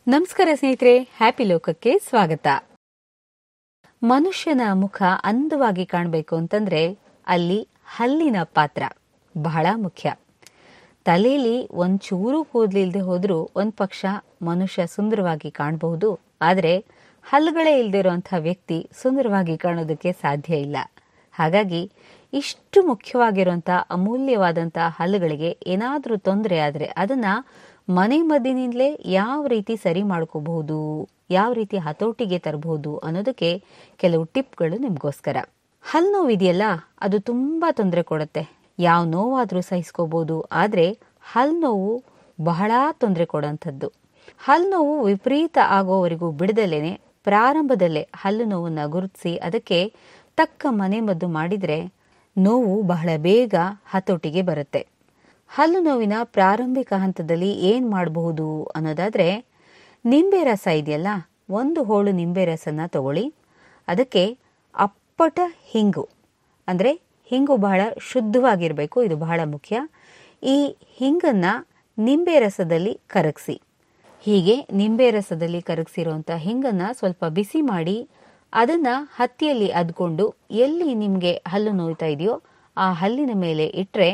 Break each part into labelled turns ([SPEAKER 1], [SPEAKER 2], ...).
[SPEAKER 1] ನಮಸ್ಕಾರ ಸ್ನೇಹಿತರೆ, ಹ್ಯಾಪಿ ಲೋಕಕ್ಕೆ ಸ್ವಾಗತ. ಮನುಷ್ಯನ ಮುಖ ಅಂದವಾಗಿ ಕಾಣಬೇಕು ಅಂತಂದ್ರೆ ಅಲ್ಲಿ ಹಲ್ಲಿನ ಪಾತ್ರ ಬಹಳ ಮುಖ್ಯ. ತಲೆಯಲ್ಲಿ ಒಂಚೂರು ಕೂದಲಿಲ್ಲದೆ ಹೋದ್ರೂ ಒಂದ್ ಪಕ್ಷ ಮನುಷ್ಯ ಸುಂದರವಾಗಿ ಕಾಣಬಹುದು. ಆದ್ರೆ ಹಲ್ಲುಗಳೇ ಇಲ್ಲದೆ ಇರುವಂತಹ ವ್ಯಕ್ತಿ ಸುಂದರವಾಗಿ ಕಾಣೋದಕ್ಕೆ ಸಾಧ್ಯ ಇಲ್ಲ. ಹಾಗಾಗಿ ಇಷ್ಟು ಮುಖ್ಯವಾಗಿರುವಂತಹ ಅಮೂಲ್ಯವಾದಂತಹ ಹಲ್ಲುಗಳಿಗೆ ಏನಾದ್ರೂ ತೊಂದರೆ ಆದ್ರೆ ಅದನ್ನ ಮನೆ ಮದ್ದಿನಿಂದಲೇ ಯಾವ ರೀತಿ ಸರಿ ಮಾಡ್ಕೋಬಹುದು, ಯಾವ ರೀತಿ ಹತೋಟಿಗೆ ತರಬಹುದು ಅನ್ನೋದಕ್ಕೆ ಕೆಲವು ಟಿಪ್ಗಳು ನಿಮ್ಗೋಸ್ಕರ. ಹಲ್ಲು ನೋವು ಇದೆಯಲ್ಲ, ಅದು ತುಂಬಾ ತೊಂದರೆ ಕೊಡುತ್ತೆ. ಯಾವ ನೋವಾದ್ರೂ ಸಹಿಸ್ಕೋಬಹುದು, ಆದ್ರೆ ಹಲ್ಲು ನೋವು ಬಹಳ ತೊಂದರೆ ಕೊಡುವಂಥದ್ದು. ಹಲ್ಲು ನೋವು ವಿಪರೀತ ಆಗೋವರೆಗೂ ಬಿಡದಲೇನೆ ಪ್ರಾರಂಭದಲ್ಲೇ ಹಲ್ಲು ನೋವನ್ನ ಗುರುತಿಸಿ ಅದಕ್ಕೆ ತಕ್ಕ ಮನೆ ಮದ್ದು ಮಾಡಿದ್ರೆ ನೋವು ಬಹಳ ಬೇಗ ಹತೋಟಿಗೆ ಬರುತ್ತೆ. ಹಲ್ಲು ನೋವಿನ ಪ್ರಾರಂಭಿಕ ಹಂತದಲ್ಲಿ ಏನ್ ಮಾಡಬಹುದು ಅನ್ನೋದಾದ್ರೆ, ನಿಂಬೆ ರಸ ಇದೆಯಲ್ಲ, ಒಂದು ಹೋಳು ನಿಂಬೆ ರಸನ ತಗೊಳ್ಳಿ. ಅದಕ್ಕೆ ಅಪ್ಪಟ ಹಿಂಗು, ಅಂದ್ರೆ ಹಿಂಗು ಬಹಳ ಶುದ್ಧವಾಗಿರ್ಬೇಕು, ಇದು ಬಹಳ ಮುಖ್ಯ. ಈ ಹಿಂಗನ್ನ ನಿಂಬೆ ರಸದಲ್ಲಿ ಕರಗಿಸಿ. ಹೀಗೆ ನಿಂಬೆ ರಸದಲ್ಲಿ ಕರಗಿಸಿರುವಂತ ಹಿಂಗನ್ನ ಸ್ವಲ್ಪ ಬಿಸಿ ಮಾಡಿ ಅದನ್ನ ಹತ್ತಿಯಲ್ಲಿ ಅದ್ಕೊಂಡು ಎಲ್ಲಿ ನಿಮ್ಗೆ ಹಲ್ಲು ನೋಯ್ತಾ ಇದೆಯೋ ಆ ಹಲ್ಲಿನ ಮೇಲೆ ಇಟ್ರೆ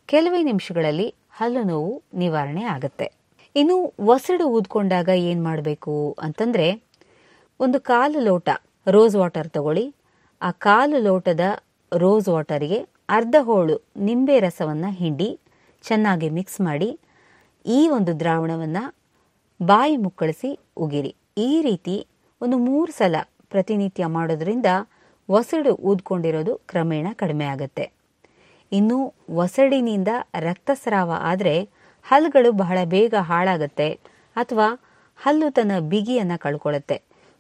[SPEAKER 1] ಕೆಲವೇ ನಿಮಿಷಗಳಲ್ಲಿ ಹಲ್ಲು ನೋವು ನಿವಾರಣೆ ಆಗುತ್ತೆ. ಇನ್ನು ಒಸಡು ಊದ್ಕೊಂಡಾಗ ಏನ್ ಮಾಡಬೇಕು ಅಂತಂದ್ರೆ, ಒಂದು 1/4 ಲೋಟ ರೋಸ್ ವಾಟರ್ ತಗೊಳ್ಳಿ. ಆ 1/4 ಲೋಟದ ರೋಸ್ ವಾಟರ್ಗೆ ಅರ್ಧ ಹೋಳು ನಿಂಬೆ ರಸವನ್ನ ಹಿಂಡಿ ಚೆನ್ನಾಗಿ ಮಿಕ್ಸ್ ಮಾಡಿ ಈ ಒಂದು ದ್ರಾವಣವನ್ನ ಬಾಯಿ ಮುಕ್ಕಳಿಸಿ ಉಗಿರಿ. ಈ ರೀತಿ ಒಂದು 3 ಸಲ ಪ್ರತಿನಿತ್ಯ ಮಾಡೋದ್ರಿಂದ ಒಸಡು ಊದ್ಕೊಂಡಿರೋದು ಕ್ರಮೇಣ ಕಡಿಮೆ ಆಗುತ್ತೆ. ಇನ್ನು ಒಸಡಿನಿಂದ ರಕ್ತಸ್ರಾವ ಆದ್ರೆ ಹಲ್ಲುಗಳು ಬಹಳ ಬೇಗ ಹಾಳಾಗತ್ತೆ ಅಥವಾ ಹಲ್ಲು ತನ್ನ ಬಿಗಿಯನ್ನ ಕಳ್ಕೊಳ್ಳುತ್ತೆ.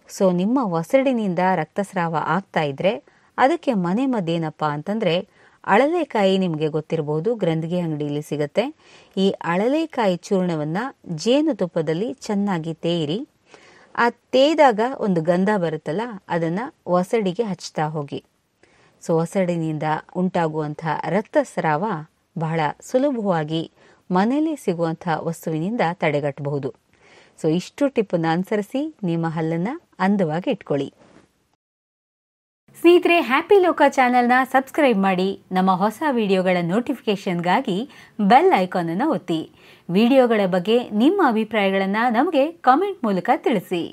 [SPEAKER 1] ಸೊ ನಿಮ್ಮ ಒಸಡಿನಿಂದ ರಕ್ತಸ್ರಾವ ಆಗ್ತಾ ಇದ್ರೆ ಅದಕ್ಕೆ ಮನೆ ಮದ್ದೇನಪ್ಪಾ ಅಂತಂದ್ರೆ, ಅಳಲೆಕಾಯಿ ನಿಮ್ಗೆ ಗೊತ್ತಿರಬಹುದು, ಗ್ರಂಥಿಗೆ ಅಂಗಡಿಯಲ್ಲಿ ಸಿಗತ್ತೆ. ಈ ಅಳಲೆಕಾಯಿ ಚೂರ್ಣವನ್ನ ಜೇನುತುಪ್ಪದಲ್ಲಿ ಚೆನ್ನಾಗಿ ತೇಯಿರಿ. ಆ ತೇದಾಗ ಒಂದು ಗಂಧ ಬರುತ್ತಲ್ಲ, ಅದನ್ನ ಒಸಡಿಗೆ ಹಚ್ತಾ ಹೋಗಿ. ಸೊ ಒಸಡಿನಿಂದ ಉಂಟಾಗುವಂತಹ ರಕ್ತಸ್ರಾವ ಬಹಳ ಸುಲಭವಾಗಿ ಮನೆಯಲ್ಲಿ ಸಿಗುವಂತಹ ವಸ್ತುವಿನಿಂದ ತಡೆಗಟ್ಟಬಹುದು. ಸೊ ಇಷ್ಟು ಟಿಪ್ಪನ್ನು ಅನುಸರಿಸಿ ನಿಮ್ಮ ಹಲ್ಲನ್ನ ಅಂದವಾಗಿ ಇಟ್ಕೊಳ್ಳಿ. ಸ್ನೇಹಿತರೆ, ಹ್ಯಾಪಿ ಲೋಕ ಚಾನೆಲ್ನ ಸಬ್ಸ್ಕ್ರೈಬ್ ಮಾಡಿ. ನಮ್ಮ ಹೊಸ ವಿಡಿಯೋಗಳ ನೋಟಿಫಿಕೇಶನ್ಗಾಗಿ ಬೆಲ್ ಐಕಾನ್ ಅನ್ನು ಒತ್ತಿ. ವಿಡಿಯೋಗಳ ಬಗ್ಗೆ ನಿಮ್ಮ ಅಭಿಪ್ರಾಯಗಳನ್ನು ನಮಗೆ ಕಾಮೆಂಟ್ ಮೂಲಕ ತಿಳಿಸಿ.